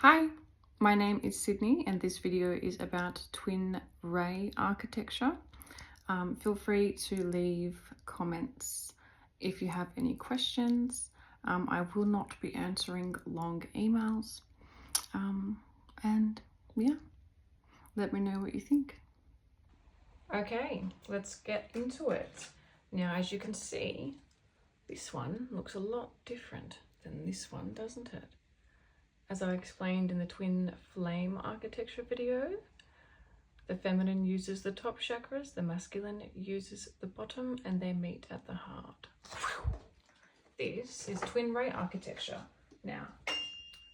Hi, my name is Sydney and this video is about twin ray architecture. Feel free to leave comments if you have any questions. I will not be answering long emails. And yeah, let me know what you think. Okay, let's get into it. Now, as you can see, this one looks a lot different than this one, doesn't it? As I explained in the twin flame architecture video, the feminine uses the top chakras, the masculine uses the bottom, and they meet at the heart. This is twin ray architecture. Now,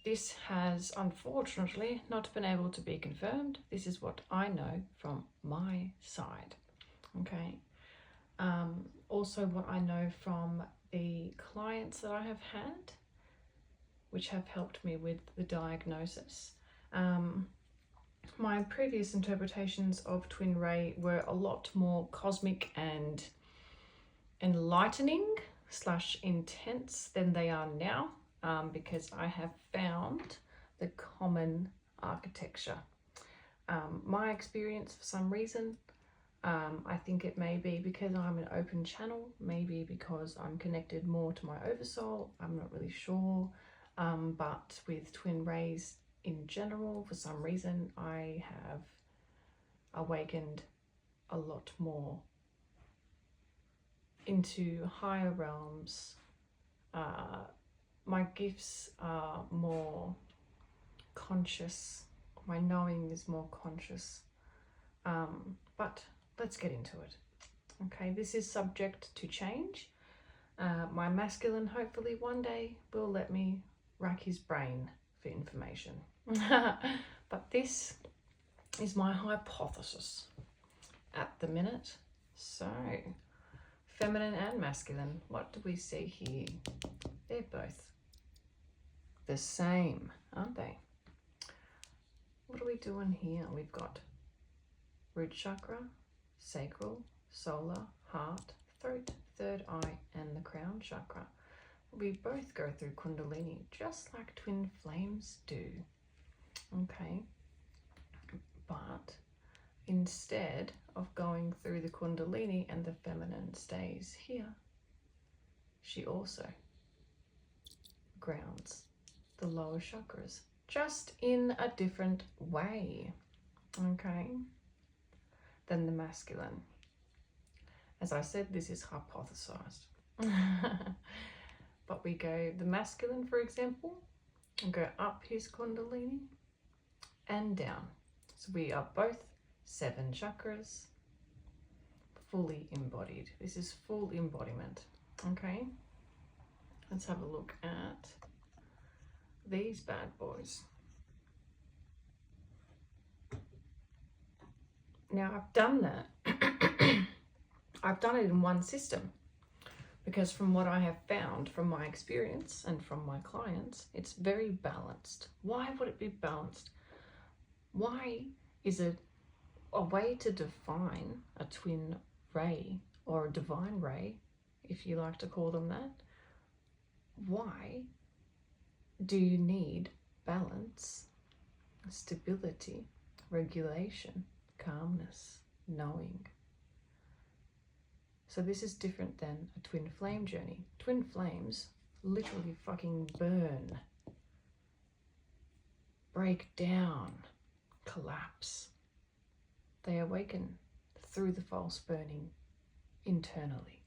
this has unfortunately not been able to be confirmed. This is what I know from my side. Okay. Also what I know from the clients that I have had, which have helped me with the diagnosis. My previous interpretations of twin ray were a lot more cosmic and enlightening / intense than they are now, because I have found the common architecture. My experience, for some reason, I think it may be because I'm an open channel, maybe because I'm connected more to my oversoul, I'm not really sure. But with twin rays in general, for some reason, I have awakened a lot more into higher realms. My gifts are more conscious. My knowing is more conscious. But let's get into it. Okay, this is subject to change. My masculine hopefully one day will let me rack his brain for information. But this is my hypothesis at the minute. So, feminine and masculine, what do we see here? They're both the same, aren't they? What are we doing here? We've got root chakra, sacral, solar, heart, throat, third eye, and the crown chakra. We both go through Kundalini, just like twin flames do. Okay, but instead of going through the Kundalini and the feminine stays here, she also grounds the lower chakras, just in a different way, okay, than the masculine. As I said, this is hypothesized. But we go, the masculine, for example, and go up his Kundalini and down. So we are both 7 chakras, fully embodied. This is full embodiment. Okay, let's have a look at these bad boys. Now I've done that. I've done it in one system, because from what I have found from my experience and from my clients, it's very balanced. Why would it be balanced? Why is it a way to define a twin ray or a divine ray, if you like to call them that? Why do you need balance, stability, regulation, calmness, knowing? So this is different than a twin flame journey. Twin flames literally fucking burn, break down, collapse. They awaken through the false burning internally.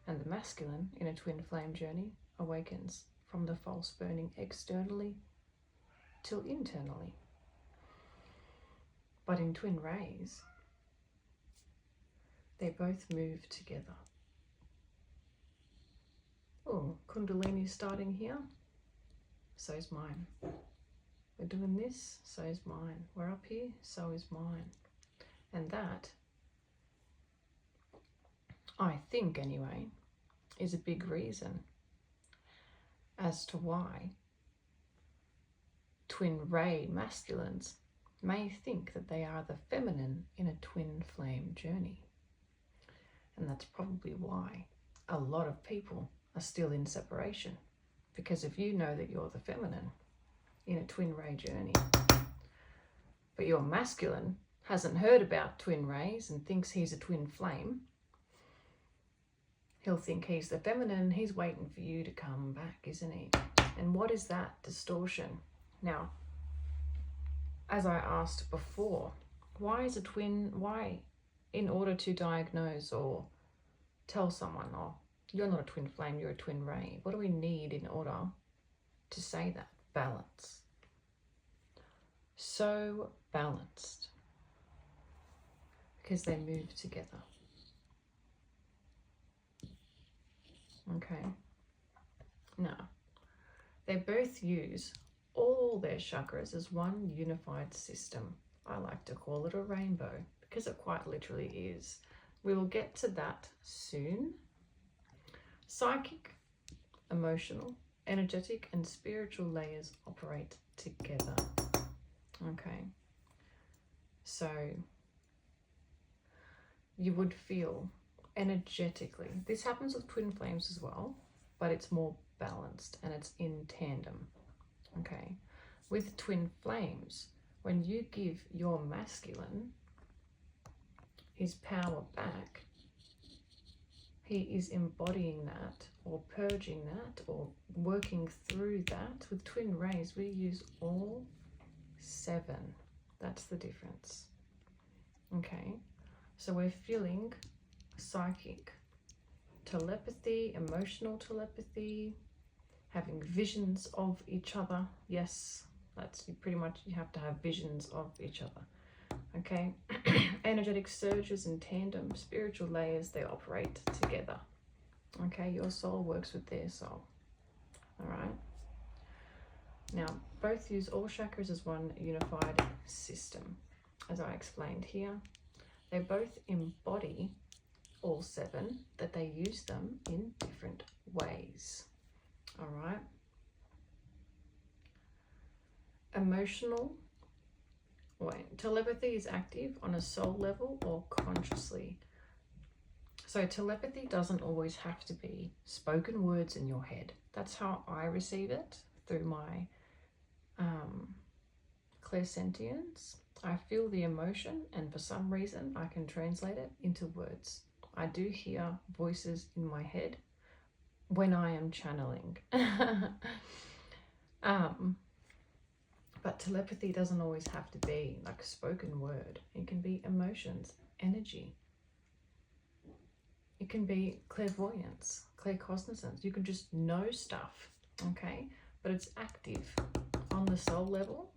And the masculine in a twin flame journey awakens from the false burning externally till internally. But in twin rays, they both move together. Oh, Kundalini starting here, so is mine. We're doing this, so is mine. We're up here, so is mine. And that, I think anyway, is a big reason as to why twin ray masculines may think that they are the feminine in a twin flame journey. And that's probably why a lot of people are still in separation. Because if you know that you're the feminine, in a twin ray journey. But your masculine hasn't heard about twin rays and thinks he's a twin flame. He'll think he's the feminine. He's waiting for you to come back, isn't he? And what is that distortion? Now, as I asked before, why is a twin, why in order to diagnose or tell someone, oh, you're not a twin flame, you're a twin ray, what do we need in order to say that? Balance. So balanced. Because they move together. Okay. Now, they both use all their chakras as one unified system. I like to call it a rainbow because it quite literally is. We will get to that soon. Psychic, emotional, energetic, and spiritual layers operate together. Okay. So you would feel energetically, this happens with twin flames as well, but it's more balanced and it's in tandem. Okay. With twin flames, when you give your masculine his power back, he is embodying that or purging that or working through that. With twin rays, we use all 7. That's the difference. Okay. So we're feeling psychic, telepathy, emotional telepathy, having visions of each other. Yes, that's pretty much, you have to have visions of each other. Okay. Energetic surges in tandem, spiritual layers, they operate together. Okay, your soul works with their soul. All right. Now, both use all chakras as one unified system. As I explained here, they both embody all 7, that they use them in different ways. All right. Emotional, telepathy is active on a soul level or consciously. So telepathy doesn't always have to be spoken words in your head. That's how I receive it through my clairsentience. I feel the emotion and for some reason I can translate it into words. I do hear voices in my head when I am channeling. But telepathy doesn't always have to be like a spoken word. It can be emotions, energy. It can be clairvoyance, claircognizance. You can just know stuff, okay? But it's active on the soul level.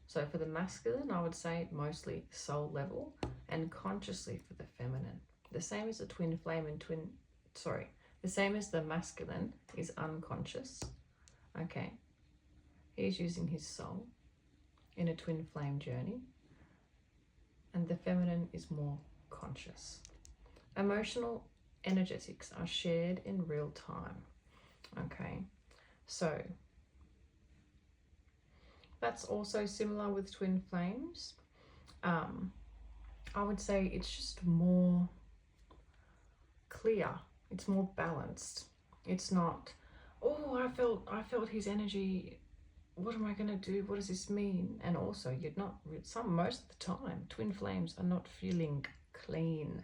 So for the masculine, I would say mostly soul level, and consciously for the feminine. The same as the twin flame and the same as the masculine is unconscious, okay? He's using his soul in a twin flame journey, and the feminine is more conscious. Emotional energetics are shared in real time, okay? So that's also similar with twin flames. I would say it's just more clear, it's more balanced. It's not, oh, I felt his energy, what am I going to do, what does this mean? And also, you're not, most of the time twin flames are not feeling clean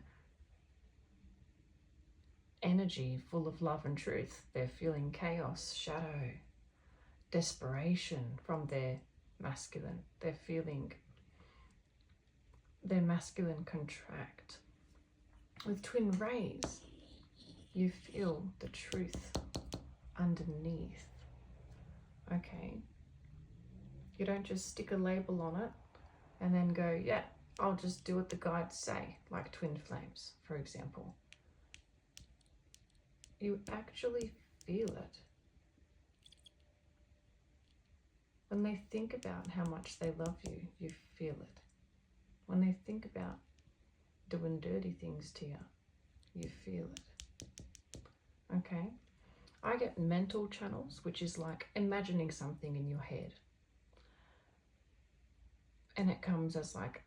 energy full of love and truth. They're feeling chaos, shadow, desperation from their masculine. They're feeling their masculine contract. With twin rays, you feel the truth underneath. Okay. You don't just stick a label on it and then go, yeah, I'll just do what the guides say, like twin flames, for example. You actually feel it. When they think about how much they love you, you feel it. When they think about doing dirty things to you, you feel it. Okay? I get mental channels, which is like imagining something in your head. And it comes as like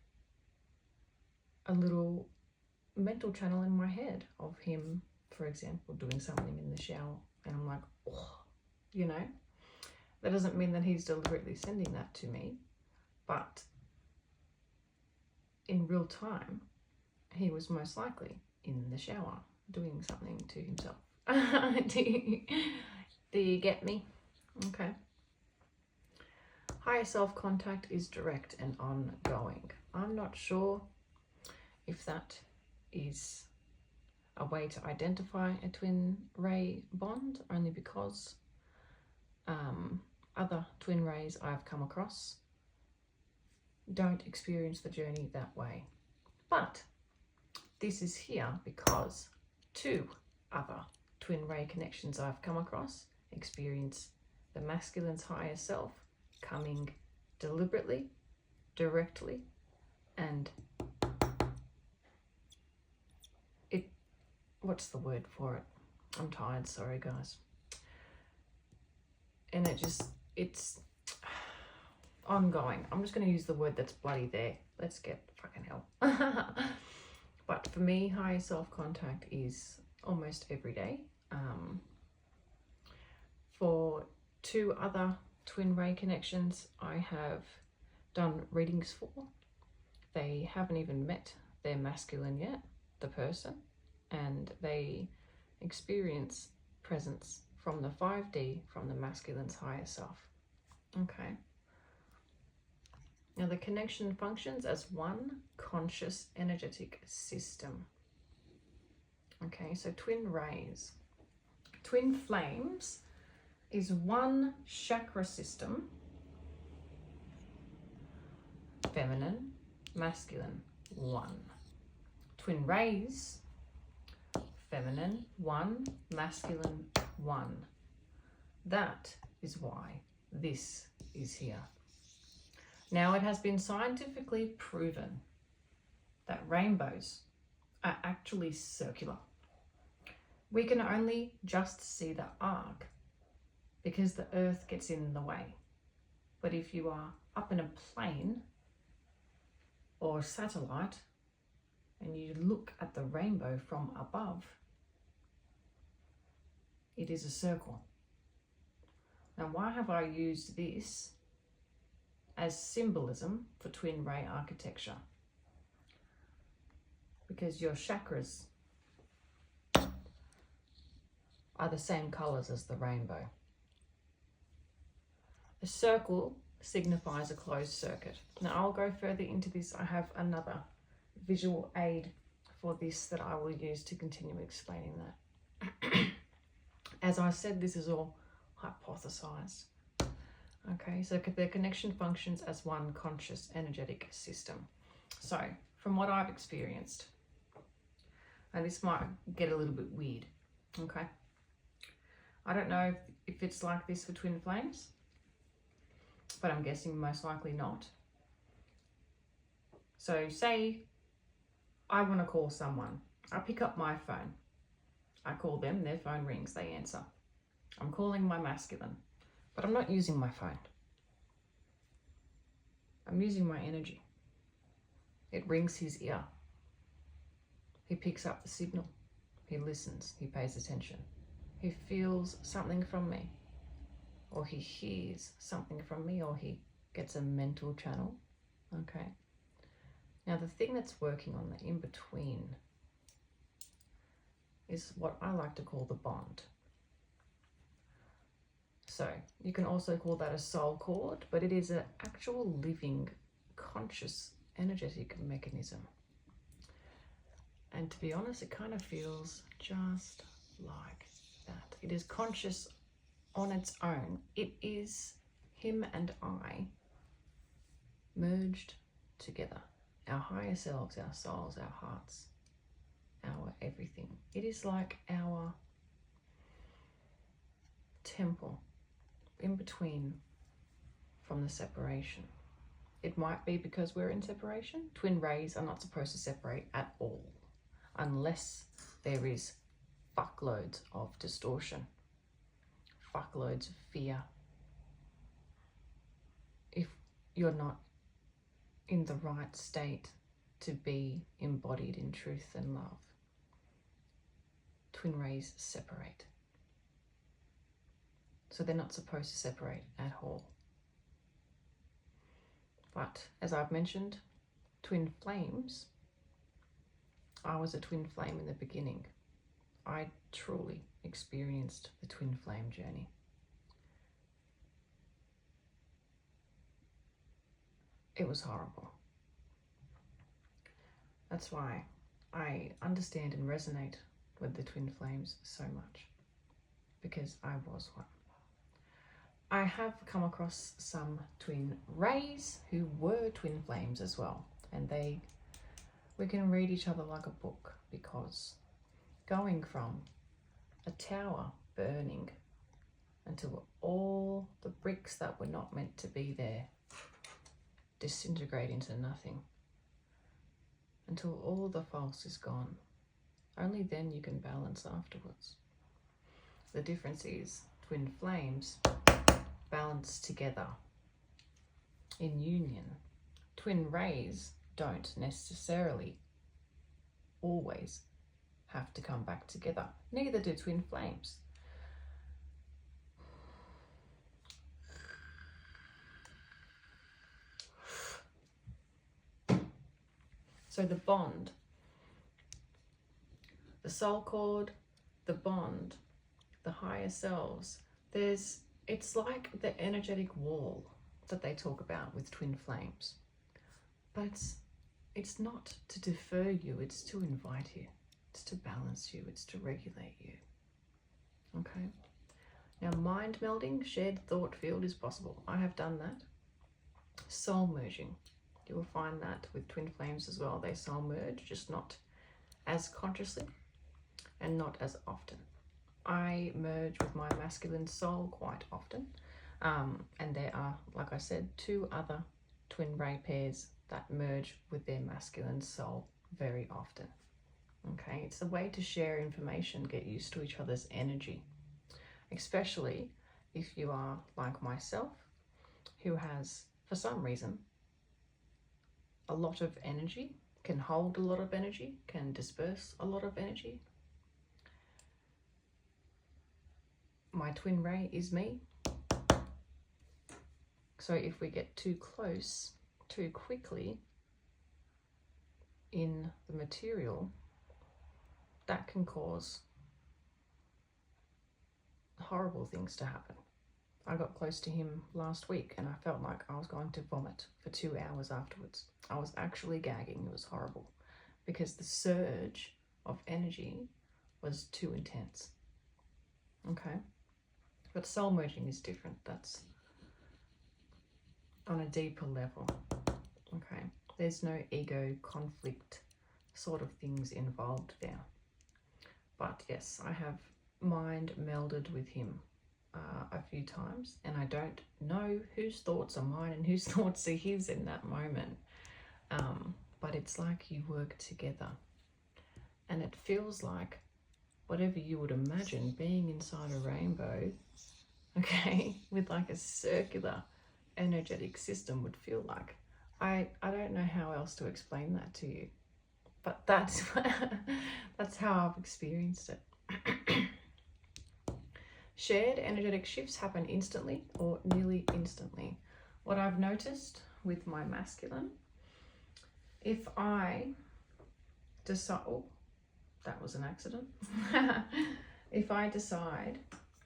a little mental channel in my head of him, for example, doing something in the shower. And I'm like, oh, you know? That doesn't mean that he's deliberately sending that to me, but in real time, he was most likely in the shower doing something to himself. Do you get me? Okay. Higher self contact is direct and ongoing. I'm not sure if that is a way to identify a twin ray bond, only because other twin rays I've come across don't experience the journey that way. But this is here because 2 other twin ray connections I've come across experience the masculine's higher self coming deliberately, directly, and what's the word for it? I'm tired, sorry guys. And it's ongoing. I'm just going to use the word that's bloody there. Let's get fucking hell. But for me, higher self-contact is almost every day. For 2 other twin ray connections I have done readings for, they haven't even met their masculine yet, the person, and they experience presence from the 5D, from the masculine's higher self. Okay. Now the connection functions as one conscious energetic system. Okay, so twin rays. Twin flames is one chakra system, feminine, masculine, 1. Twin rays, feminine, 1, masculine, 1. That is why this is here. Now, it has been scientifically proven that rainbows are actually circular. We can only just see the arc because the earth gets in the way. But if you are up in a plane or a satellite and you look at the rainbow from above, it is a circle. Now, why have I used this as symbolism for twin ray architecture? Because your chakras are the same colors as the rainbow. The circle signifies a closed circuit. Now I'll go further into this. I have another visual aid for this that I will use to continue explaining that. As I said, this is all hypothesized. Okay, so the connection functions as one conscious energetic system. So from what I've experienced, and this might get a little bit weird, okay? I don't know if it's like this for twin flames, but I'm guessing most likely not. So say I want to call someone. I pick up my phone. I call them, their phone rings, they answer. I'm calling my masculine, but I'm not using my phone. I'm using my energy. It rings his ear. He picks up the signal. He listens. He pays attention. He feels something from me, or he hears something from me, or he gets a mental channel. Okay. Now the thing that's working on the in-between is what I like to call the bond. So you can also call that a soul cord, but it is an actual living, conscious, energetic mechanism. And to be honest, it kind of feels just like that. It is conscious on its own. It is him and I merged together. Our higher selves, our souls, our hearts, our everything. It is like our temple in between from the separation. It might be because we're in separation. Twin rays are not supposed to separate at all unless there is fuckloads of distortion, fuckloads of fear. If you're not in the right state to be embodied in truth and love, twin rays separate. So they're not supposed to separate at all. But as I've mentioned, twin flames, I was a twin flame in the beginning. I truly experienced the twin flame journey. It was horrible. That's why I understand and resonate with the twin flames so much, because I was one. I have come across some twin rays who were twin flames as well, and we can read each other like a book, because going from a tower burning until all the bricks that were not meant to be there disintegrate into nothing, until all the false is gone, only then you can balance afterwards. The difference is twin flames balance together in union. Twin rays don't necessarily always have to come back together. Neither do twin flames. So the bond, the soul cord, the bond, the higher selves, it's like the energetic wall that they talk about with twin flames. But it's not to defer you, it's to invite you. It's to balance you, it's to regulate you. Okay? Now, mind melding, shared thought field is possible. I have done that. Soul merging. You will find that with twin flames as well. They soul merge, just not as consciously and not as often. I merge with my masculine soul quite often. And there are, like I said, 2 other twin ray pairs that merge with their masculine soul very often. Okay, it's a way to share information, get used to each other's energy, especially if you are like myself, who has, for some reason, a lot of energy, can hold a lot of energy, can disperse a lot of energy. My twin ray is me. So if we get too close, too quickly in the material, that can cause horrible things to happen. I got close to him last week and I felt like I was going to vomit for 2 hours afterwards. I was actually gagging. It was horrible because the surge of energy was too intense. Okay? But soul merging is different. That's on a deeper level. Okay? There's no ego conflict sort of things involved there. But yes, I have mind melded with him a few times, and I don't know whose thoughts are mine and whose thoughts are his in that moment. But it's like you work together, and it feels like whatever you would imagine being inside a rainbow, okay, with like a circular energetic system would feel like. I don't know how else to explain that to you, but that's how I've experienced it. Shared energetic shifts happen instantly or nearly instantly. What I've noticed with my masculine, if I decide, oh, that was an accident. If I decide,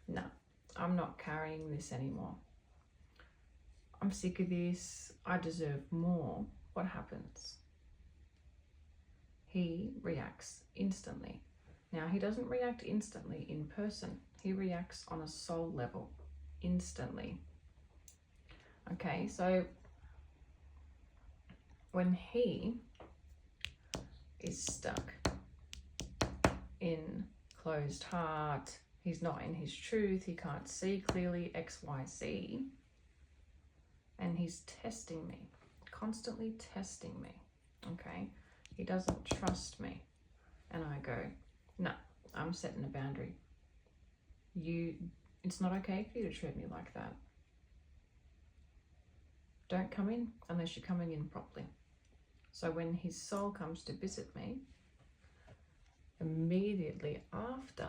no, I'm not carrying this anymore, I'm sick of this, I deserve more, what happens? He reacts instantly. Now, he doesn't react instantly in person. He reacts on a soul level instantly. Okay, so when he is stuck in closed heart, he's not in his truth, he can't see clearly, XYZ, and he's testing me, constantly testing me, okay? He doesn't trust me. And I go, no, I'm setting a boundary. It's not okay for you to treat me like that. Don't come in unless you're coming in properly. So when his soul comes to visit me, immediately after,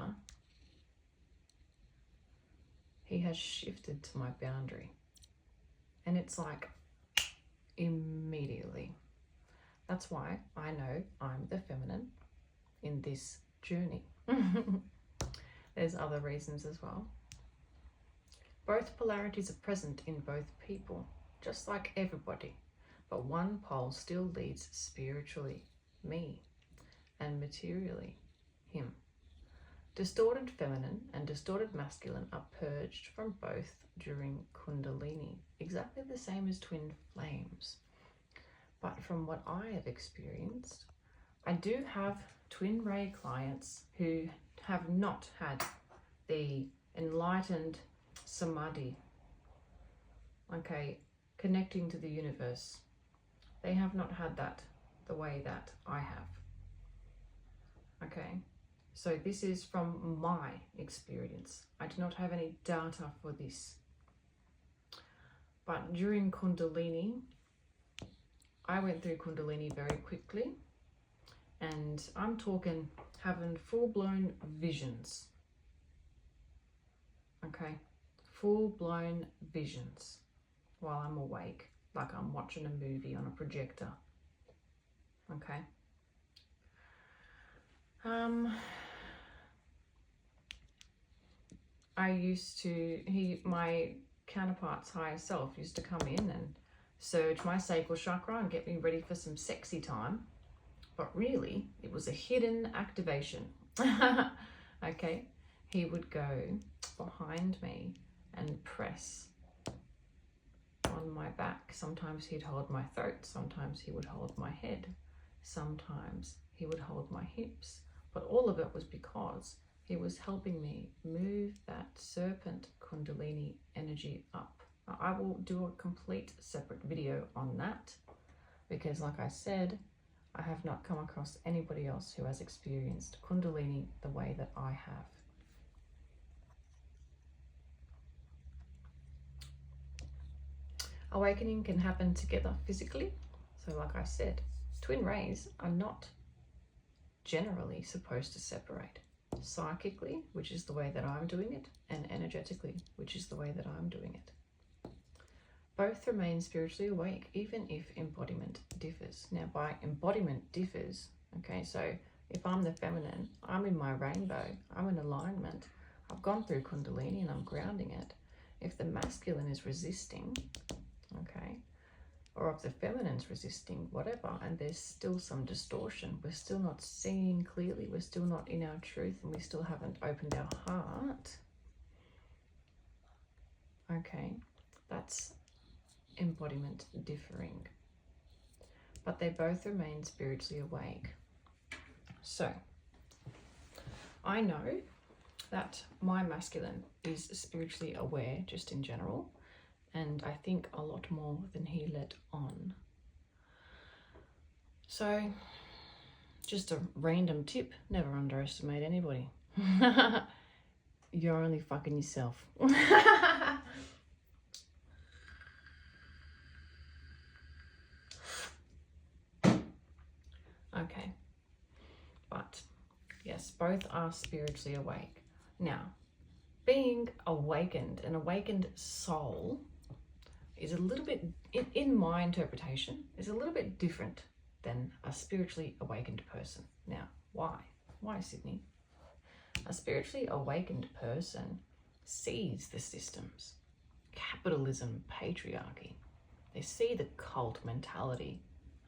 he has shifted to my boundary. And it's like immediately. That's why I know I'm the feminine in this journey. There's other reasons as well. Both polarities are present in both people, just like everybody. But one pole still leads spiritually, me, and materially, him. Distorted feminine and distorted masculine are purged from both during Kundalini, exactly the same as twin flames. But from what I have experienced, I do have twin ray clients who have not had the enlightened samadhi, okay, connecting to the universe. They have not had that the way that I have. Okay, so this is from my experience. I do not have any data for this. But during Kundalini, I went through Kundalini very quickly, and I'm talking having full-blown visions. Okay, full-blown visions while I'm awake, like I'm watching a movie on a projector. Okay. I used to, my counterpart's higher self used to come in and surge my sacral chakra and get me ready for some sexy time. But really, it was a hidden activation. Okay. He would go behind me and press on my back. Sometimes he'd hold my throat. Sometimes he would hold my head. Sometimes he would hold my hips. But all of it was because he was helping me move that serpent Kundalini energy up. Now, I will do a complete separate video on that because, like I said, I have not come across anybody else who has experienced Kundalini the way that I have. Awakening can happen together physically. So like I said, twin rays are not generally supposed to separate. Psychically, which is the way that I'm doing it, and energetically, which is the way that I'm doing it. Both remain spiritually awake, even if embodiment differs. Now, by embodiment differs, okay, so if I'm the feminine, I'm in my rainbow, I'm in alignment, I've gone through Kundalini and I'm grounding it. If the masculine is resisting, okay, or if the feminine's resisting, whatever, and there's still some distortion, we're still not seeing clearly, we're still not in our truth, and we still haven't opened our heart, okay, that's embodiment differing. But they both remain spiritually awake. So, I know that my masculine is spiritually aware, just in general, and I think a lot more than he let on. So, just a random tip, never underestimate anybody. You're only fucking yourself. Okay, but yes, both are spiritually awake. Now, being awakened, an awakened soul is a little bit, in my interpretation, is a little bit different than a spiritually awakened person. Now, why? Why, Sydney? A spiritually awakened person sees the systems, capitalism, patriarchy. They see the cult mentality,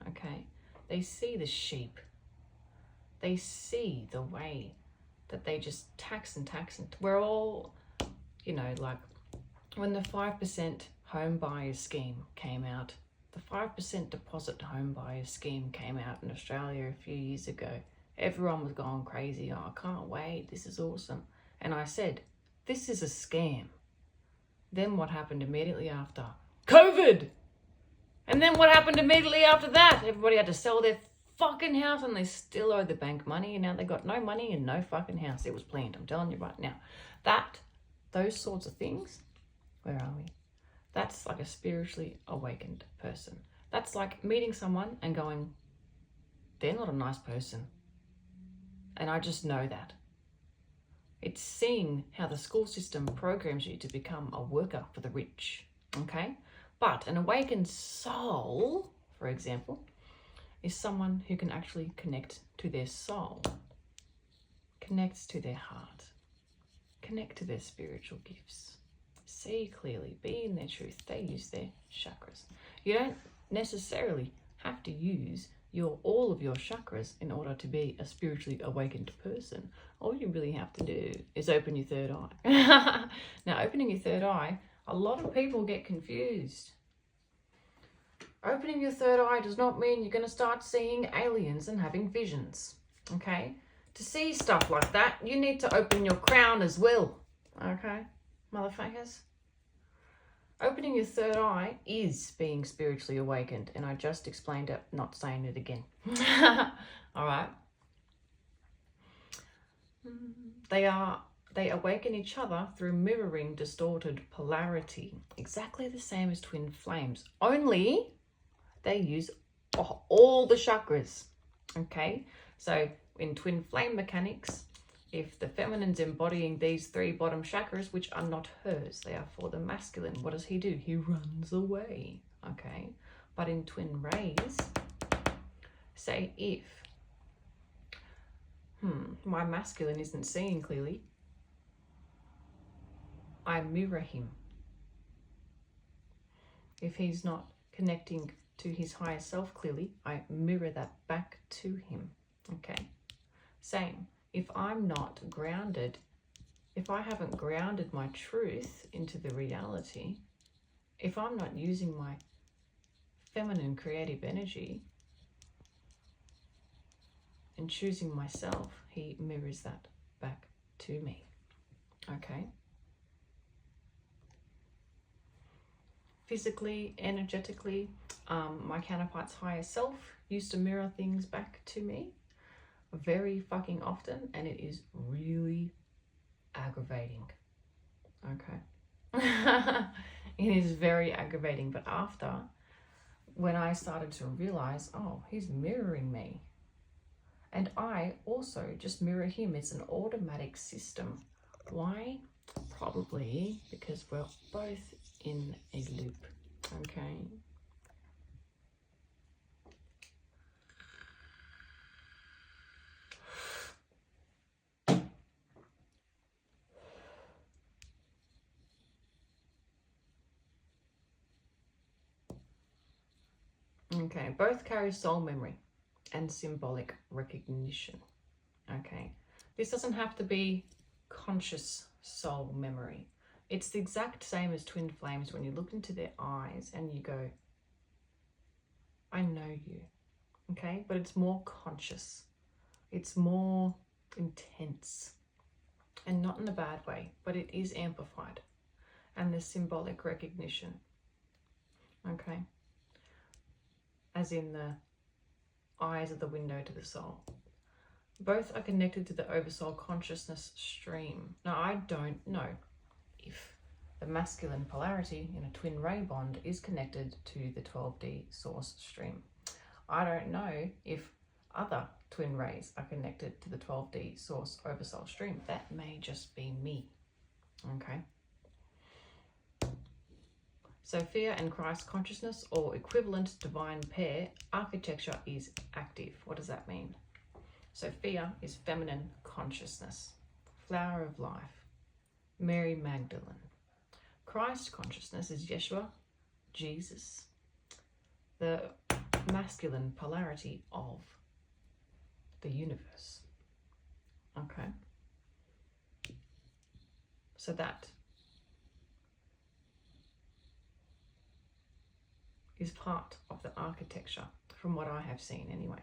okay? They see the sheep. They see the way that they just tax and tax. And we're all, you know, like when the 5% home buyers scheme came out, the 5% deposit home buyers scheme came out in Australia a few years ago. Everyone was going crazy. Oh, I can't wait. This is awesome. And I said, this is a scam. Then what happened immediately after? COVID! And then what happened immediately after that? Everybody had to sell their fucking house and they still owe the bank money, and now they got no money and no fucking house. It was planned, I'm telling you right now. Those sorts of things, where are we? That's like a spiritually awakened person. That's like meeting someone and going, they're not a nice person. And I just know that. It's seeing how the school system programs you to become a worker for the rich, okay? But an awakened soul, for example, is someone who can actually connect to their soul, connects to their heart, connect to their spiritual gifts, see clearly, be in their truth. They use their chakras. You don't necessarily have to use all of your chakras in order to be a spiritually awakened person. All you really have to do is open your third eye. Now, opening your third eye, a lot of people get confused. Opening your third eye does not mean you're going to start seeing aliens and having visions, okay? To see stuff like that, you need to open your crown as well, okay, motherfuckers? Opening your third eye is being spiritually awakened, and I just explained it, not saying it again. All right. They awaken each other through mirroring distorted polarity, exactly the same as twin flames, only they use all the chakras, okay? So in twin flame mechanics, if the feminine's embodying these 3 bottom chakras, which are not hers, they are for the masculine, what does he do? He runs away, okay? But in twin rays, say if my masculine isn't seeing clearly, I mirror him. If he's not connecting to his higher self clearly, I mirror that back to him, okay? Same. If I'm not grounded, if I haven't grounded my truth into the reality, if I'm not using my feminine creative energy and choosing myself, he mirrors that back to me, okay? Physically, energetically, my counterpart's higher self used to mirror things back to me very fucking often, and it is really aggravating, okay? It is very aggravating, but after, when I started to realize, oh, he's mirroring me, and I also just mirror him, it's an automatic system. Why? Probably because we're both in a loop, okay? Okay, both carry soul memory and symbolic recognition, okay? This doesn't have to be conscious soul memory. It's the exact same as twin flames when you look into their eyes and you go, I know you, okay? But it's more conscious. It's more intense, and not in a bad way, but it is amplified. And there's symbolic recognition, okay? As in the eyes of the window to the soul. Both are connected to the oversoul consciousness stream. Now, I don't know if the masculine polarity in a twin ray bond is connected to the 12D source stream. I don't know if other twin rays are connected to the 12D source oversoul stream. That may just be me, okay? Sophia and Christ consciousness, or equivalent divine pair architecture, is active. What does that mean? Sophia is feminine consciousness, flower of life, Mary Magdalene. Christ consciousness is Yeshua, Jesus, the masculine polarity of the universe. Okay? So that is part of the architecture, from what I have seen anyway.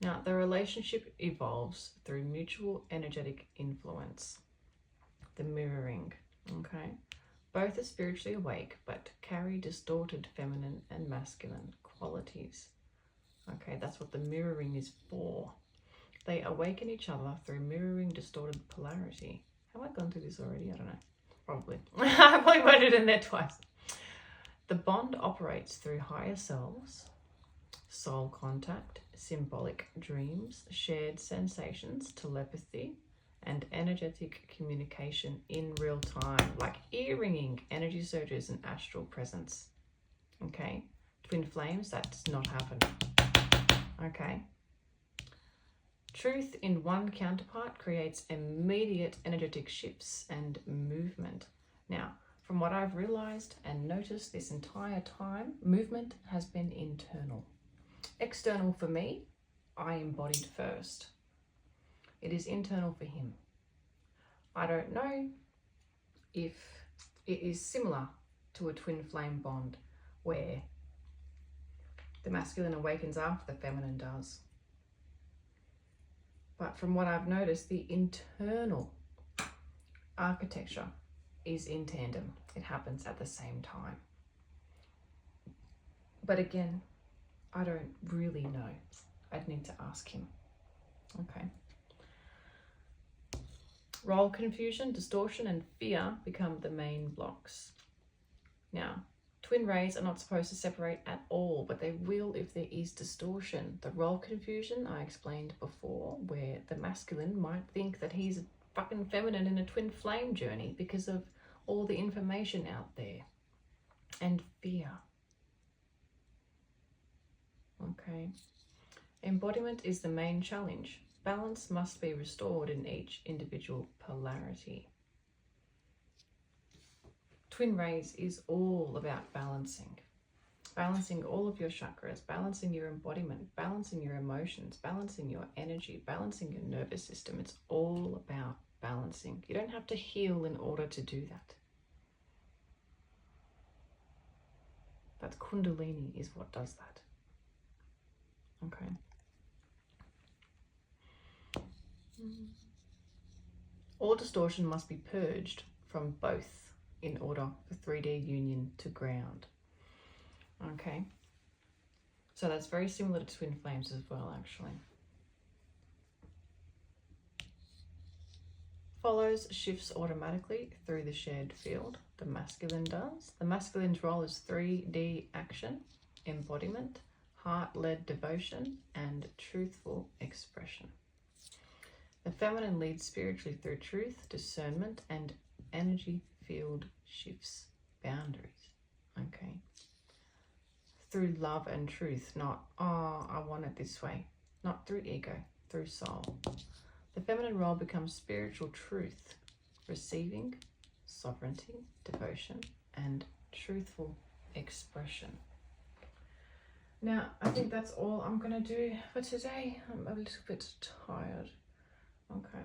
Now, the relationship evolves through mutual energetic influence, the mirroring, okay? Both are spiritually awake, but carry distorted feminine and masculine qualities. Okay, that's what the mirroring is for. They awaken each other through mirroring distorted polarity. Have I gone through this already? I don't know. Probably. I probably put it in there twice. The bond operates through higher selves, soul contact, symbolic dreams, shared sensations, telepathy, and energetic communication in real time, like ear-ringing, energy surges, and astral presence. Okay, twin flames, that does not happen. Okay. Truth in one counterpart creates immediate energetic shifts and movement. Now, from what I've realized and noticed this entire time, movement has been internal. External for me, I embodied first. It is internal for him. I don't know if it is similar to a twin flame bond where the masculine awakens after the feminine does. But from what I've noticed, the internal architecture is in tandem. It happens at the same time. But again, I don't really know. I'd need to ask him. Okay. Role confusion, distortion, and fear become the main blocks. Now, twin rays are not supposed to separate at all, but they will if there is distortion. The role confusion I explained before, where the masculine might think that he's a fucking feminine in a twin flame journey because of all the information out there. And fear. Okay. Embodiment is the main challenge. Balance must be restored in each individual polarity. Twin rays is all about balancing. Balancing all of your chakras, balancing your embodiment, balancing your emotions, balancing your energy, balancing your nervous system. It's all about balancing. You don't have to heal in order to do that. That's Kundalini is what does that. Okay. All distortion must be purged from both in order for 3D union to ground. Okay. So that's very similar to twin flames as well, actually. Follows shifts automatically through the shared field. The masculine does. The masculine's role is 3D action, embodiment, heart-led devotion, and truthful expression. The feminine leads spiritually through truth, discernment, and energy field shifts, boundaries. Okay. Through love and truth, not, oh, I want it this way. Not through ego, through soul. The feminine role becomes spiritual truth, receiving, sovereignty, devotion, and truthful expression. Now, I think that's all I'm going to do for today. I'm a little bit tired. Okay.